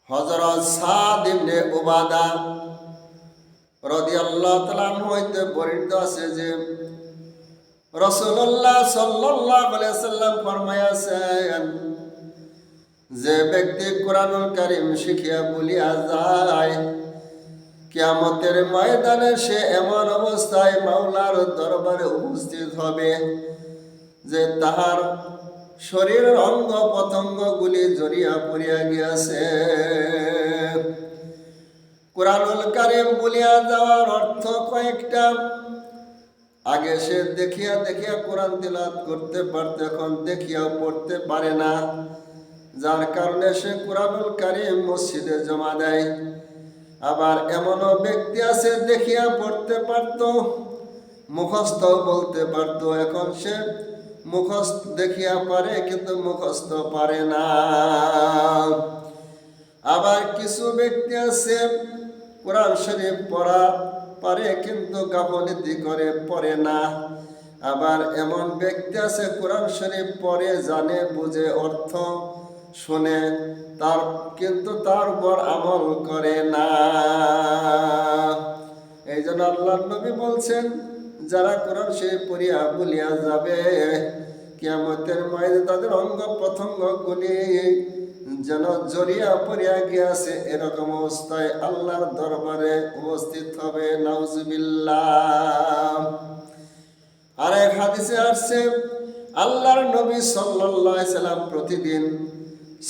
হযরত সাদ ইবনে উবাদা রাদিয়াল্লাহু তাআলা আনহু হইতে বর্ণিত আছে যে রাসূলুল্লাহ সাল্লাল্লাহু আলাইহি ওয়াসাল্লাম ফরমায়াছেন, যে ব্যক্তি কোরআনুল কারীম শিখিয়া বলিয়া যায়, কিয়ামতের ময়দানে সে এমন অবস্থায় মাওলার দরবারে উপস্থিত হবে যে তাহার শরীরের অঙ্গ প্রত্যঙ্গগুলি জড়িয়া পড়িয়া গিয়াছে। কোরআনুল কারীম বলিয়া যাওয়ার অর্থ কয়েকটা। আগে সে দেখিয়া দেখিয়া কোরআন তিলাওয়াত করতে পারত, এখন দেখিয়াও পড়তে পারে না, যার কারণে সে কোরআনুল কারীম মসজিদে জমা দেয়। আবার এমনও ব্যক্তি আছে দেখিয়া পড়তে পারত, মুখস্থ বলতে পারত, এখন সে মুখস্থ দেখিয়া পারে কিন্তু মুখস্থ পারে না। আবার কিছু ব্যক্তি আছে কোরআন শরীফ পড়া পারে কিন্তু গাফলতি করে পড়ে না। আবার এমন ব্যক্তি আছে কোরআন শরীফ পড়ে, জানে, বুঝে, অর্থ শুনে, কিন্তু তার উপর আমল করে না। এই জন্য আল্লাহর নবী বলছেন, যারা কোরআন শরীফ পড়িয়া বলিয়া যাবে, কিয়ামতের ময়দানে তাদের অঙ্গ প্রত্যঙ্গ গুলি যেন জড়িয়া পড়িয়া গিয়াছে, এরকম অবস্থায় আল্লাহর দরবারে উপস্থিত হবে। নাউজুবিল্লাহ। আরেক হাদিসে আসছে, আল্লাহর নবী সাল্লাল্লাহু আলাইহি সাল্লাম প্রতিদিন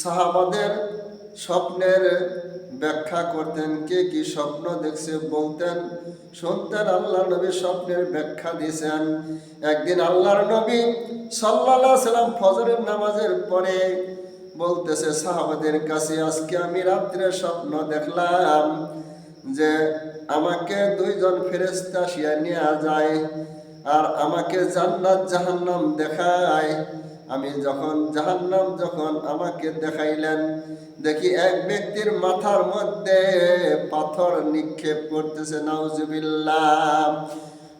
সাহাবাদের স্বপ্নের ব্যাখ্যা করতেন। কে কি স্বপ্ন দেখছে বলতেন, শুনতেন। আল্লাহর নবী স্বপ্নের ব্যাখ্যা দিয়েছেন। একদিন আল্লাহর নবী সাল্লাল্লাহু আলাইহি সাল্লাম ফজরের নামাজের পরে বলতেছে সাহাবাদের কাছে, আজকে আমি রাত্রে স্বপ্ন দেখলাম যে আমাকে দুইজন ফেরেশতা আসিয়া নিয়ে যায় আর আমাকে জান্নাত জাহান্নাম দেখায়। আমি যখন জাহান্নাম যখন আমাকে দেখাইলেন, দেখি এক ব্যক্তির মাথার মধ্যে পাথর নিক্ষেপ করতেছে। নাউজুবিল্লাহ।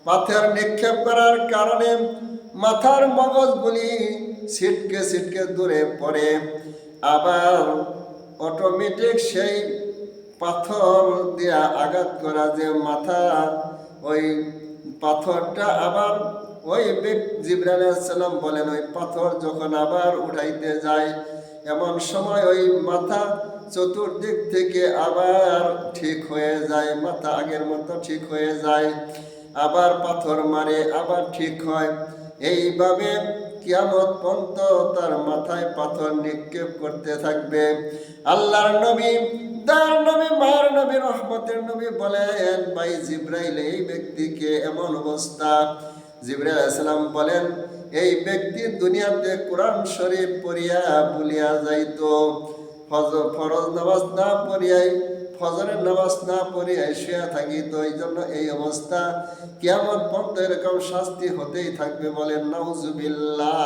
পাথর নিক্ষেপ করার কারণে মাথার মগজগুলি ছিটকে ছিটকে দূরে পড়ে। আবার অটোমেটিক সেই পাথর দিয়া আঘাত করা যে মাথা, ওই পাথরটা আবার ওই জিবরাইল আলাইহিস সালাম বলেন, ওই পাথর যখন আবার উঠাইতে যায়, এমন সময় ওই মাথা চতুর্দিক থেকে আবার ঠিক হয়ে যায়, মাথা আগের মতো ঠিক হয়ে যায়, আবার পাথর মারে, আবার ঠিক হয়। এইভাবে কিয়ামত পর্যন্ত তার মাথায় পাথর নিক্ষেপ করতে থাকবে। আল্লাহর নবী, তার নবী, মার নবী, রহমতের নবী বলেন, ভাই জিবরাইল, এই ব্যক্তিকে এমন অবস্থা। জিবরাইল আলাইহিস সালাম বলেন, এই ব্যক্তি দুনিয়াতে কোরআন শরীফ পড়িয়া বলিয়া যাইতো, ফরজ নামাজ না পড়িয়াই, ফজরের নামাজ না পড়িয়াই শুয়ে থাকিত। এই জন্য এই অবস্থা, কিয়ামত পর্যন্ত এরকম শাস্তি হতেই থাকবে। বলেন নাউজুবিল্লাহ।